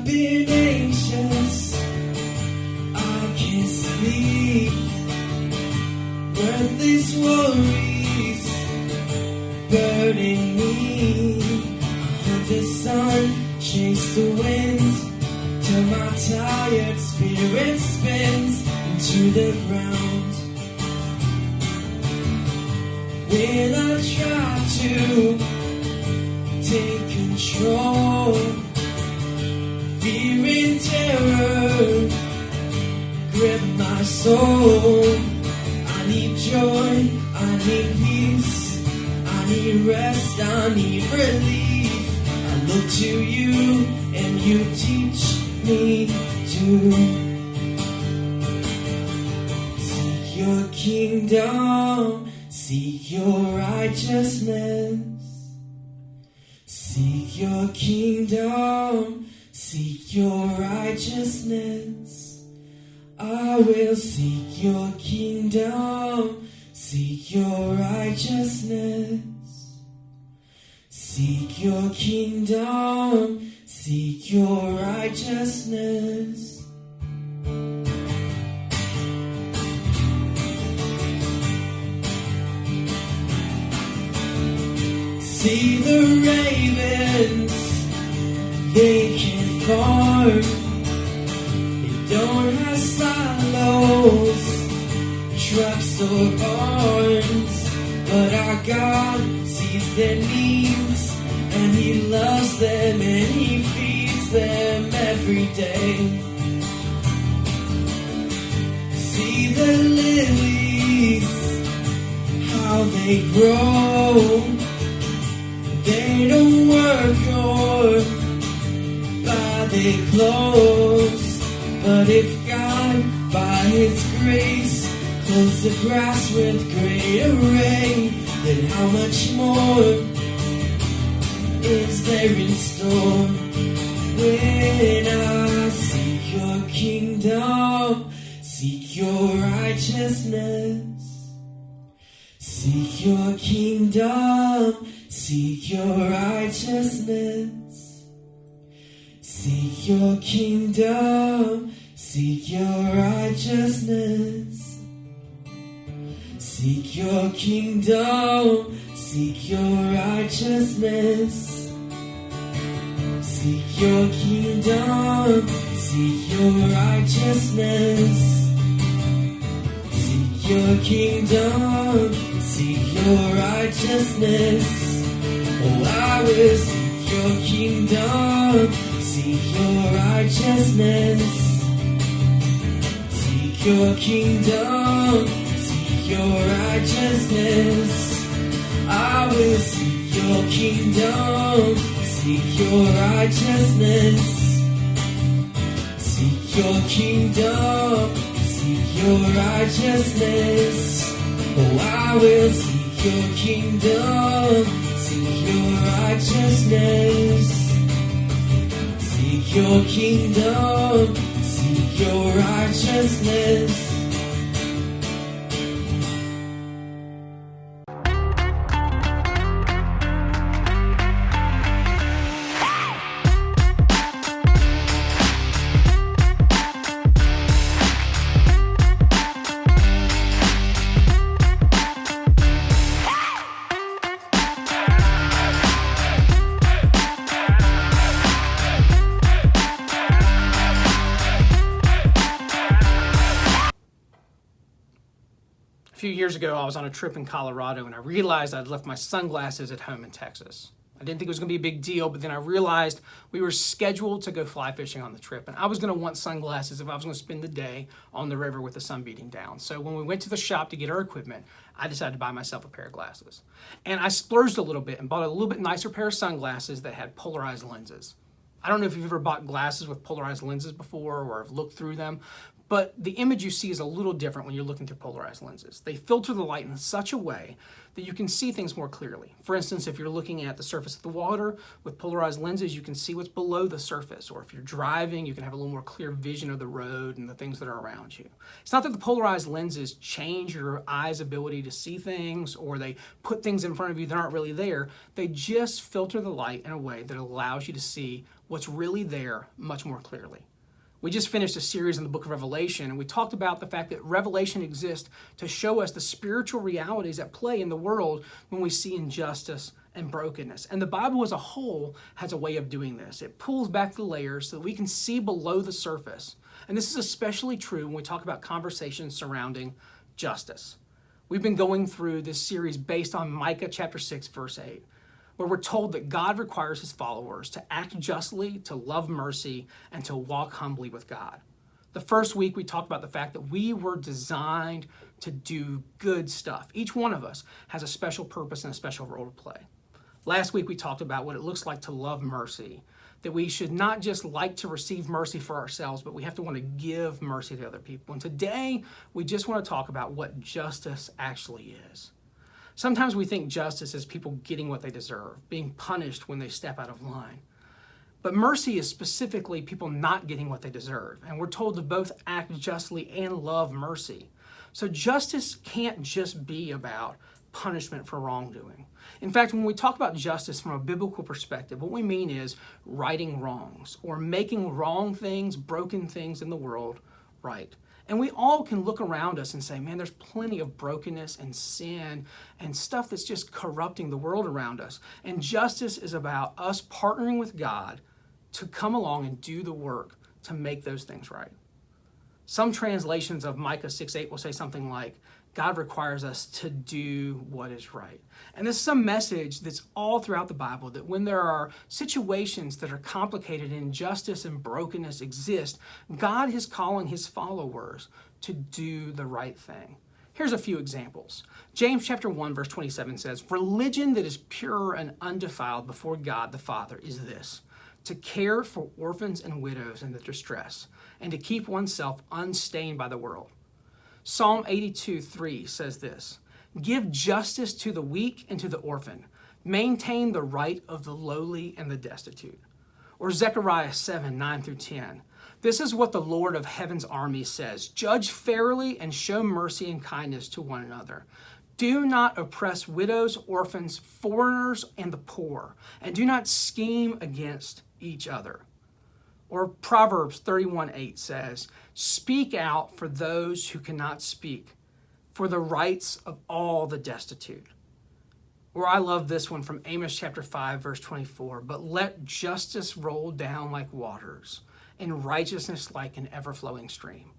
been anxious, I can't sleep. Worthless worries burning me. I heard the sun chase the wind till my tired spirit spins into the ground. Will I try to take control? Fear and terror grip my soul. I need joy, I need peace, I need rest, I need relief. I look to you and you teach me to seek your kingdom, seek your righteousness. Seek your kingdom, seek your righteousness. I will seek your kingdom, seek your righteousness. Seek your kingdom, seek your righteousness. See the ravens, they can farm. They don't have silos, trucks or barns. But our God sees their needs, and He loves them, and He feeds them every day. See the lilies, how they grow. They don't work or buy their clothes, but if God, by His grace, clothes the grass with great array, then how much more is there in store when I see kingdom, seek your righteousness. Seek your kingdom, seek your righteousness. Seek your kingdom, seek your righteousness. Seek your kingdom, seek your righteousness. Seek your kingdom, seek your righteousness. Seek your kingdom, seek your righteousness. Oh, I will seek your kingdom, seek your righteousness. Seek your kingdom, seek your righteousness. I will seek your kingdom, seek your righteousness. Seek your kingdom, seek your righteousness. Oh, I will seek your kingdom, seek your righteousness. Seek your kingdom, seek your righteousness. A few years ago, I was on a trip in Colorado and I realized I'd left my sunglasses at home in Texas. I didn't think it was going to be a big deal, but then I realized we were scheduled to go fly fishing on the trip, and I was going to want sunglasses if I was going to spend the day on the river with the sun beating down. So when we went to the shop to get our equipment, I decided to buy myself a pair of glasses. And I splurged a little bit and bought a little bit nicer pair of sunglasses that had polarized lenses. I don't know if you've ever bought glasses with polarized lenses before or have looked through them, but the image you see is a little different when you're looking through polarized lenses. They filter the light in such a way that you can see things more clearly. For instance, if you're looking at the surface of the water with polarized lenses, you can see what's below the surface. Or if you're driving, you can have a little more clear vision of the road and the things that are around you. It's not that the polarized lenses change your eye's ability to see things or they put things in front of you that aren't really there. They just filter the light in a way that allows you to see what's really there much more clearly. We just finished a series in the book of Revelation, and we talked about the fact that Revelation exists to show us the spiritual realities at play in the world when we see injustice and brokenness. And the Bible as a whole has a way of doing this. It pulls back the layers so that we can see below the surface. And this is especially true when we talk about conversations surrounding justice. We've been going through this series based on Micah chapter 6, verse 8. Where we're told that God requires his followers to act justly, to love mercy, and to walk humbly with God. The first week we talked about the fact that we were designed to do good stuff. Each one of us has a special purpose and a special role to play. Last week we talked about what it looks like to love mercy, that we should not just like to receive mercy for ourselves, but we have to want to give mercy to other people. And today we just want to talk about what justice actually is. Sometimes we think justice is people getting what they deserve, being punished when they step out of line. But mercy is specifically people not getting what they deserve. And we're told to both act justly and love mercy. So justice can't just be about punishment for wrongdoing. In fact, when we talk about justice from a biblical perspective, what we mean is righting wrongs or making wrong things, broken things in the world right. And we all can look around us and say, man, there's plenty of brokenness and sin and stuff that's just corrupting the world around us. And justice is about us partnering with God to come along and do the work to make those things right. Some translations of Micah 6:8 will say something like, God requires us to do what is right. And this is a message that's all throughout the Bible, that when there are situations that are complicated and injustice and brokenness exist, God is calling his followers to do the right thing. Here's a few examples. James chapter 1, verse 27 says, religion that is pure and undefiled before God the Father is this, to care for orphans and widows in their distress, and to keep oneself unstained by the world. Psalm 82:3 says this, give justice to the weak and to the orphan. Maintain the right of the lowly and the destitute. Or Zechariah 7, 9 through 10. This is what the Lord of heaven's army says. Judge fairly and show mercy and kindness to one another. Do not oppress widows, orphans, foreigners, and the poor, and do not scheme against each other. Or Proverbs 31:8 says, speak out for those who cannot speak, for the rights of all the destitute. Or I love this one from Amos chapter 5, verse 24. But let justice roll down like waters, and righteousness like an ever-flowing stream.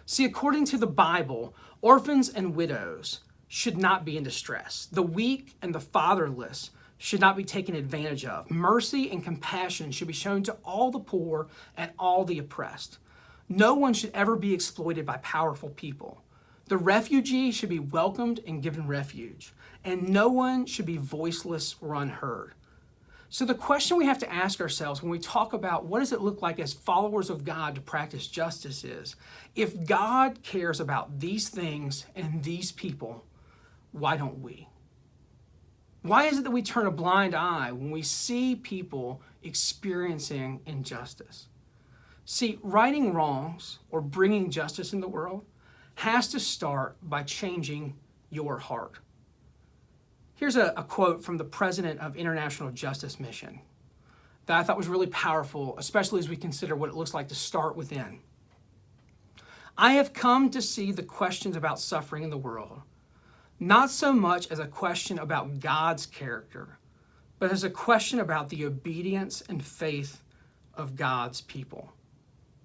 See, according to the Bible, orphans and widows should not be in distress. The weak and the fatherless should not be taken advantage of. Mercy and compassion should be shown to all the poor and all the oppressed. No one should ever be exploited by powerful people. The refugee should be welcomed and given refuge, and no one should be voiceless or unheard. So the question we have to ask ourselves when we talk about what does it look like as followers of God to practice justice is, if God cares about these things and these people, why don't we? Why is it that we turn a blind eye when we see people experiencing injustice? See, righting wrongs or bringing justice in the world has to start by changing your heart. Here's a quote from the president of International Justice Mission that I thought was really powerful, especially as we consider what it looks like to start within. I have come to see the questions about suffering in the world not so much as a question about God's character, but as a question about the obedience and faith of God's people.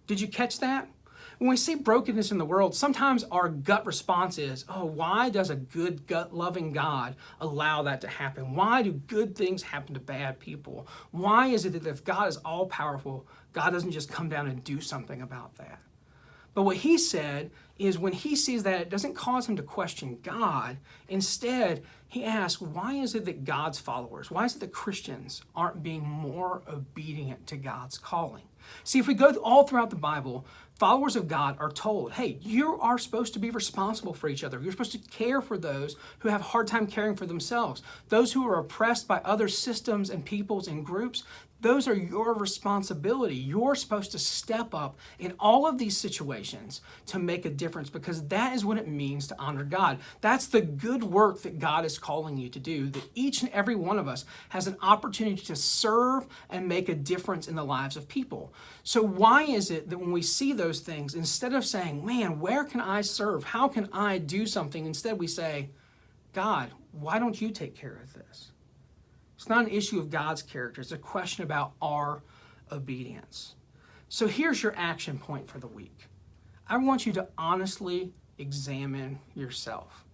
Did you catch that? When we see brokenness in the world, sometimes our gut response is, oh, why does a good, gut-loving God allow that to happen? Why do good things happen to bad people? Why is it that if God is all-powerful, God doesn't just come down and do something about that? But what he said is when he sees that, it doesn't cause him to question God. Instead, he asks, why is it that God's followers, why is it that Christians aren't being more obedient to God's calling? See, if we go all throughout the Bible, followers of God are told, hey, you are supposed to be responsible for each other. You're supposed to care for those who have a hard time caring for themselves. Those who are oppressed by other systems and peoples and groups, those are your responsibility. You're supposed to step up in all of these situations to make a difference because that is what it means to honor God. That's the good work that God is calling you to do, that each and every one of us has an opportunity to serve and make a difference in the lives of people. So why is it that when we see those things, instead of saying, man, where can I serve? How can I do something? Instead we say, God, why don't you take care of this? It's not an issue of God's character. It's a question about our obedience. So here's your action point for the week. I want you to honestly examine yourself.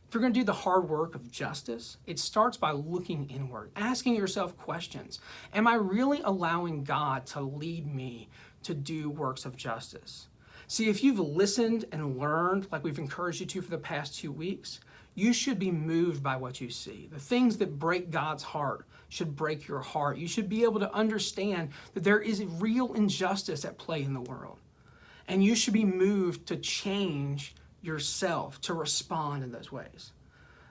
If you're going to do the hard work of justice, it starts by looking inward, asking yourself questions. Am I really allowing God to lead me to do works of justice? See, if you've listened and learned like we've encouraged you to for the past 2 weeks, you should be moved by what you see. The things that break God's heart should break your heart. You should be able to understand that there is real injustice at play in the world. And you should be moved to change yourself to respond in those ways.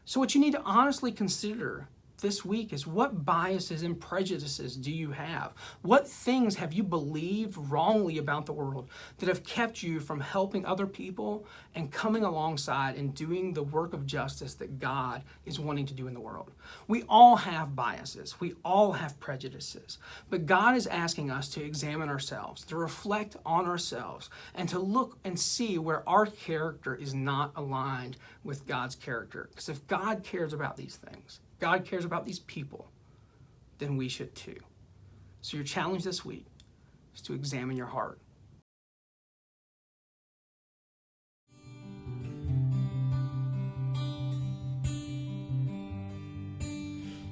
So what you need to honestly consider this week is what biases and prejudices do you have? What things have you believed wrongly about the world that have kept you from helping other people and coming alongside and doing the work of justice that God is wanting to do in the world? We all have biases. We all have prejudices. But God is asking us to examine ourselves, to reflect on ourselves, and to look and see where our character is not aligned with God's character. Because if God cares about these things, God cares about these people, then we should too. So your challenge this week is to examine your heart.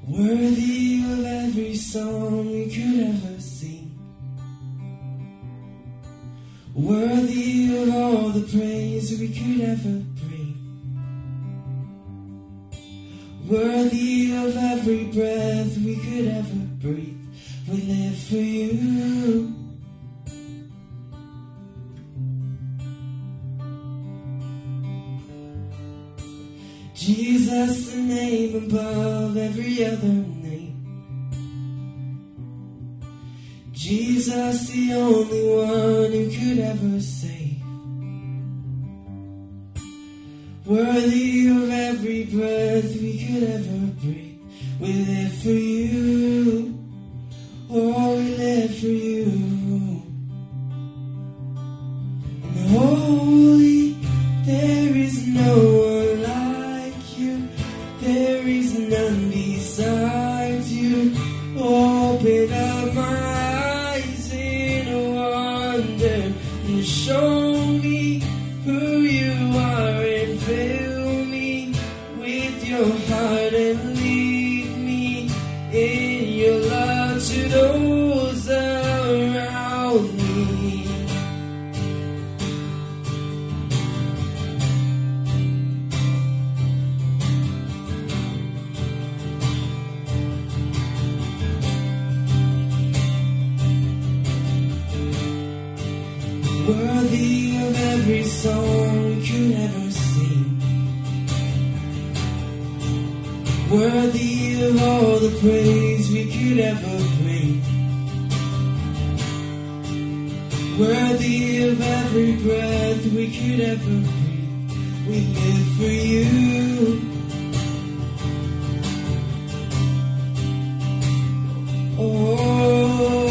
Worthy of every song we could ever sing, worthy of all the praise we could ever bring, worthy of every breath we could ever breathe. We live for you. Jesus, the name above every other name. Jesus, Jesus, the only one who could ever save. Worthy of every breath we could ever breathe. We live for you. Oh, we live for you. And holy, there is no one like you. There is none besides you. Open up my eyes in wonder and show me who you are and fill me with your heart and lead me in your love to those around me. Worthy of every song we could ever sing. Worthy of all the praise we could ever bring. Worthy of every breath we could ever breathe. We live for you. Oh,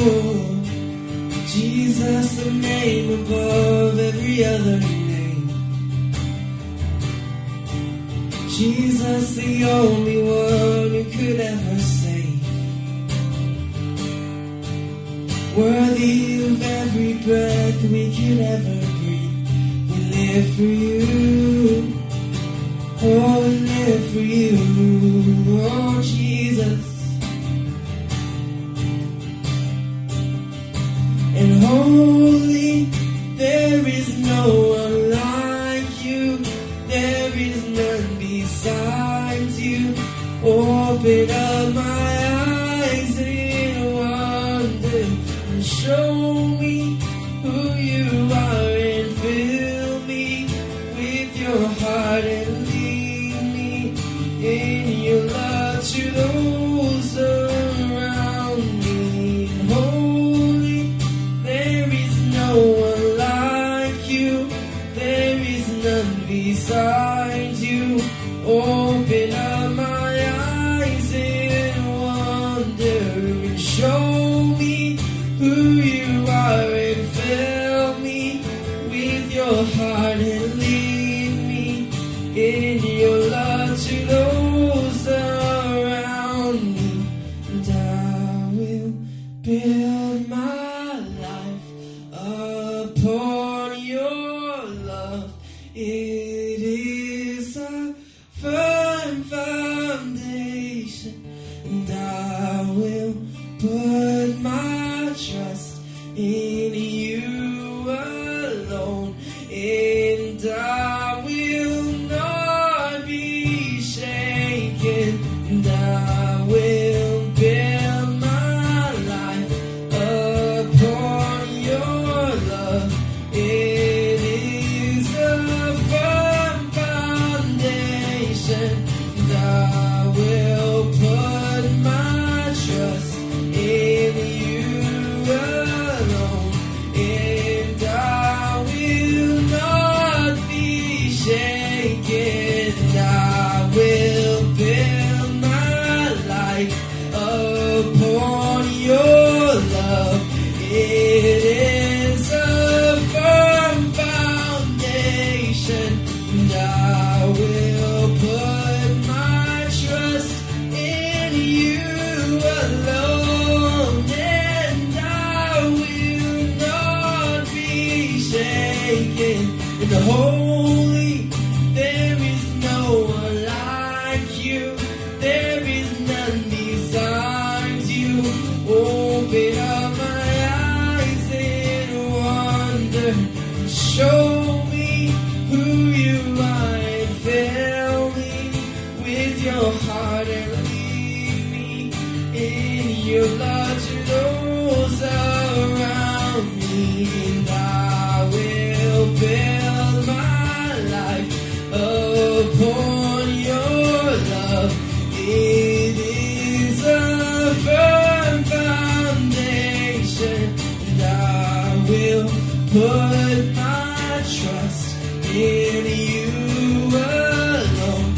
Jesus, the name above every other name. Jesus, the only one who could ever save. Worthy of every breath we could ever breathe. We live for you. Oh, we live for you. Oh, Jesus. And holy, there is no one like you. There is none besides you. Open up my eyes in wonder and show me who you are and fill me with your heart and lead me in your love to those around me. And holy, there is no one like you. There is none besides you. Open up my eyes in wonder and show me who you are and fill me with your heart and lead me in your love to those around me. And I will build my life upon your love. It is a firm foundation, and I will put my trust in you alone, and I will not be shaken, and I will build my life upon your love. It is a firm foundation, and I will put my trust in you alone, and I will not be shaken. I will build my life upon your love. It is a firm foundation, and I will put my trust in you alone, and I will not be shaken. In the holy, there is no one like you. There is none besides you. Open up my eyes in wonder. Show me who you are and fill me with your heart and lead me in your love to those around me. And I will build my life upon your love. It is a firm foundation, put my trust in you alone,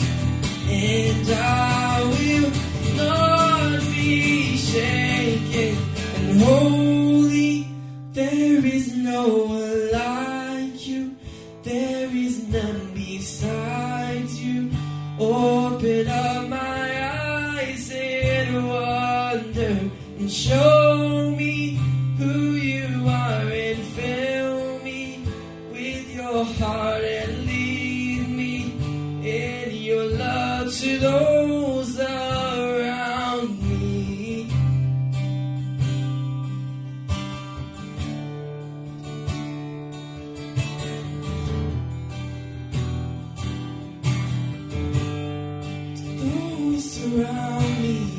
and I will not be shaken. And holy, there is no one like you, there is none besides you. Open up my eyes in wonder and show me who you are, and fill me with your heart and lead me in your love to those around me. To those around me.